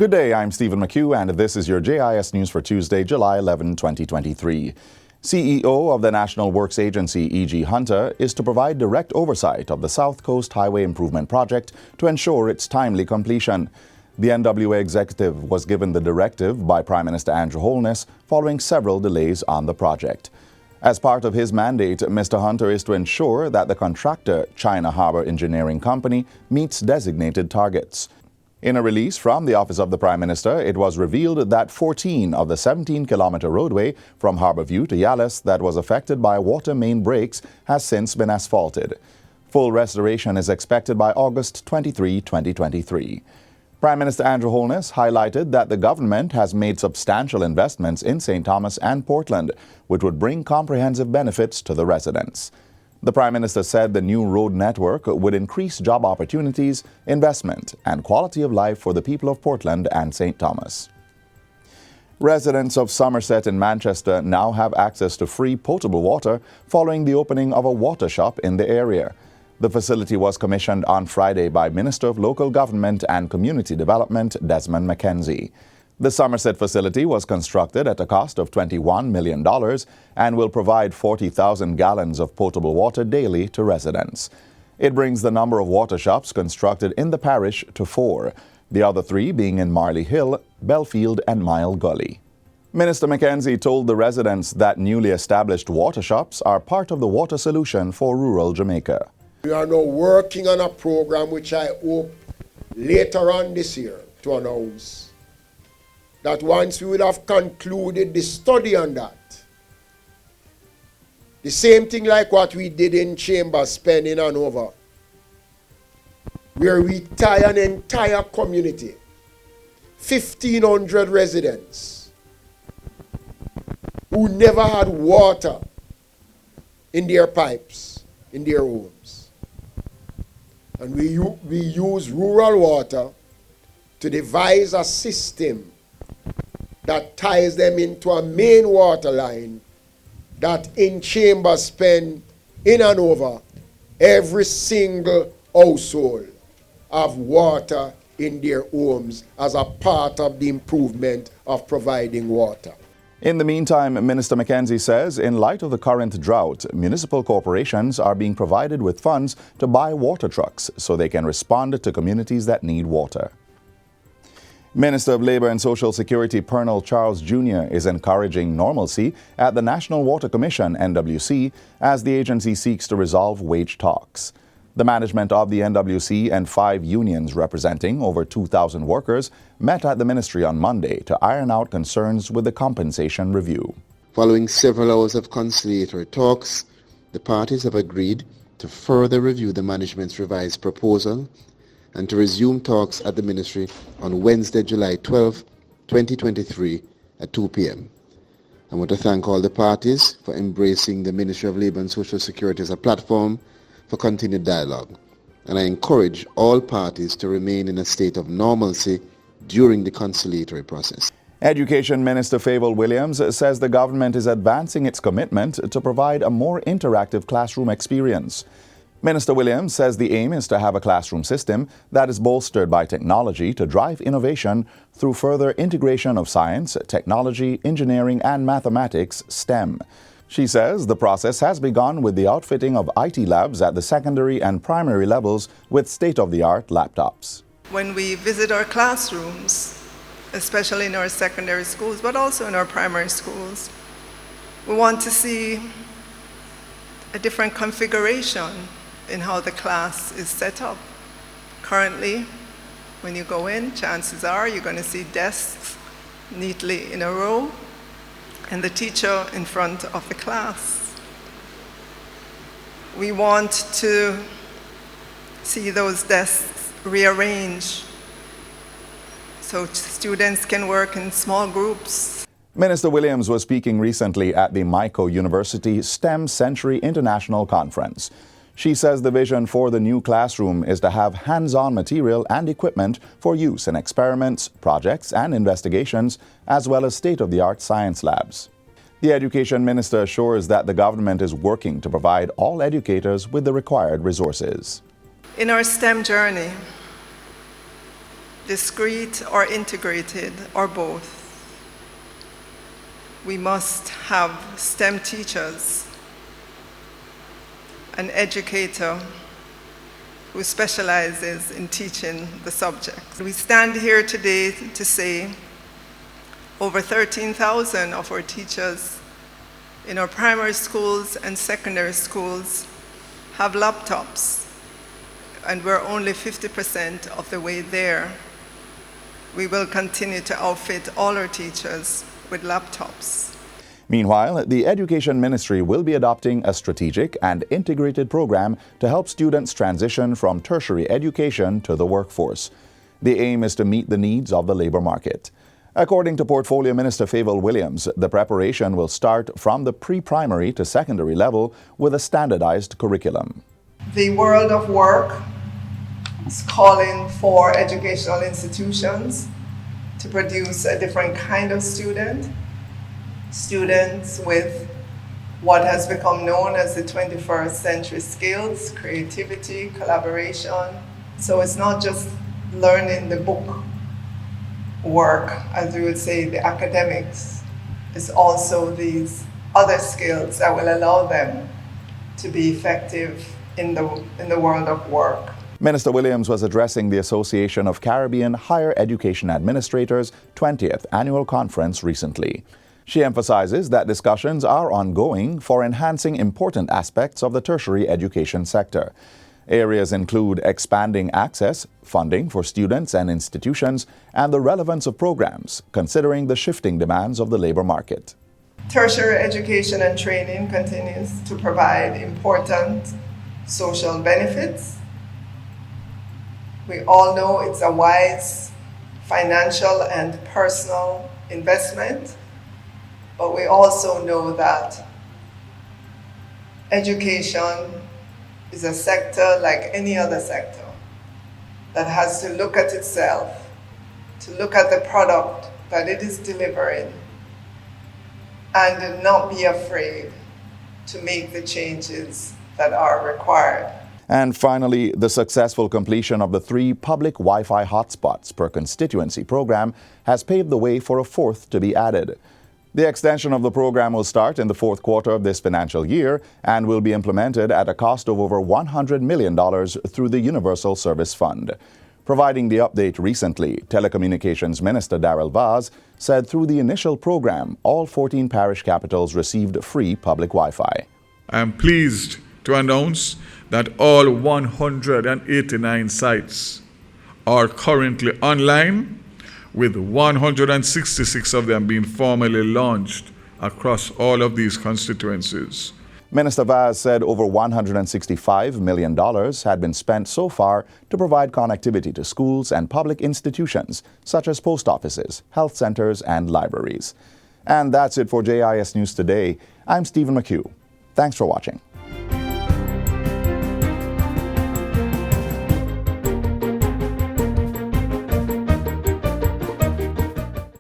Good day, I'm Stephen McHugh, and this is your JIS News for Tuesday, July 11, 2023. CEO of the National Works Agency, E.G. Hunter, is to provide direct oversight of the South Coast Highway Improvement Project to ensure its timely completion. The NWA executive was given the directive by Prime Minister Andrew Holness following several delays on the project. As part of his mandate, Mr. Hunter is to ensure that the contractor, China Harbour Engineering Company, meets designated targets. In a release from the Office of the Prime Minister, it was revealed that 14 of the 17-kilometre roadway from Harbourview to Yallis that was affected by water main breaks has since been asphalted. Full restoration is expected by August 23, 2023. Prime Minister Andrew Holness highlighted that the government has made substantial investments in St. Thomas and Portland, which would bring comprehensive benefits to the residents. The Prime Minister said the new road network would increase job opportunities, investment, and quality of life for the people of Portland and St. Thomas. Residents of Somerset and Manchester now have access to free potable water following the opening of a water shop in the area. The facility was commissioned on Friday by Minister of Local Government and Community Development Desmond McKenzie. The Somerset facility was constructed at a cost of $21 million and will provide 40,000 gallons of potable water daily to residents. It brings the number of water shops constructed in the parish to 4, the other 3 being in Marley Hill, Belfield and Mile Gully. Minister McKenzie told the residents that newly established water shops are part of the water solution for rural Jamaica. We are now working on a program which I hope later on this year to announce that once we will have concluded the study on that, the same thing like what we did in Chambers Pen in Hanover, where we tie an entire community, 1,500 residents who never had water in their pipes, in their homes. And we use rural water to devise a system that ties them into a main water line that in Chambers Pen, in Hanover, every single household have water in their homes as a part of the improvement of providing water. In the meantime, Minister McKenzie says in light of the current drought, municipal corporations are being provided with funds to buy water trucks so they can respond to communities that need water. Minister of Labour and Social Security Pernell Charles Jr. is encouraging normalcy at the National Water Commission, NWC, as the agency seeks to resolve wage talks. The management of the NWC and 5 unions representing over 2,000 workers met at the ministry on Monday to iron out concerns with the compensation review. Following several hours of conciliatory talks, the parties have agreed to further review the management's revised proposal and to resume talks at the ministry on Wednesday, July 12, 2023 at 2 p.m. I want to thank all the parties for embracing the Ministry of Labour and Social Security as a platform for continued dialogue, and I encourage all parties to remain in a state of normalcy during the conciliatory process. Education Minister Fable Williams says the government is advancing its commitment to provide a more interactive classroom experience. Minister Williams says the aim is to have a classroom system that is bolstered by technology to drive innovation through further integration of science, technology, engineering, and mathematics, STEM. She says the process has begun with the outfitting of IT labs at the secondary and primary levels with state-of-the-art laptops. When we visit our classrooms, especially in our secondary schools, but also in our primary schools, we want to see a different configuration in how the class is set up. Currently, when you go in, chances are you're going to see desks neatly in a row and the teacher in front of the class. We want to see those desks rearranged so students can work in small groups. Minister Williams was speaking recently at the Micro University STEM Century International Conference. She says the vision for the new classroom is to have hands-on material and equipment for use in experiments, projects, and investigations, as well as state-of-the-art science labs. The Education Minister assures that the government is working to provide all educators with the required resources. In our STEM journey, discrete or integrated or both. We must have STEM teachers, an educator who specializes in teaching the subject. We stand here today to say over 13,000 of our teachers in our primary schools and secondary schools have laptops, and we're only 50% of the way there. We will continue to outfit all our teachers with laptops. Meanwhile, the Education Ministry will be adopting a strategic and integrated program to help students transition from tertiary education to the workforce. The aim is to meet the needs of the labor market. According to Portfolio Minister Favour Williams, the preparation will start from the pre-primary to secondary level with a standardized curriculum. The world of work is calling for educational institutions to produce a different kind of students with what has become known as the 21st century skills, creativity, collaboration. So it's not just learning the book work, as we would say, the academics. It's also these other skills that will allow them to be effective in the world of work. Minister Williams was addressing the Association of Caribbean Higher Education Administrators' 20th annual conference recently. She emphasizes that discussions are ongoing for enhancing important aspects of the tertiary education sector. Areas include expanding access, funding for students and institutions, and the relevance of programs, considering the shifting demands of the labor market. Tertiary education and training continues to provide important social benefits. We all know it's a wise financial and personal investment, but we also know that education is a sector like any other sector that has to look at itself, to look at the product that it is delivering, and not be afraid to make the changes that are required. And finally, the successful completion of the 3 public Wi-Fi hotspots per constituency program has paved the way for a 4th to be added. The extension of the program will start in the 4th quarter of this financial year and will be implemented at a cost of over $100 million through the Universal Service Fund. Providing the update recently, Telecommunications Minister Darrell Vaz said through the initial program, all 14 parish capitals received free public Wi-Fi. I am pleased to announce that all 189 sites are currently online, with 166 of them being formally launched across all of these constituencies. Minister Vaz said over $165 million had been spent so far to provide connectivity to schools and public institutions, such as post offices, health centers, and libraries. And that's it for JIS News Today. I'm Stephen McHugh. Thanks for watching.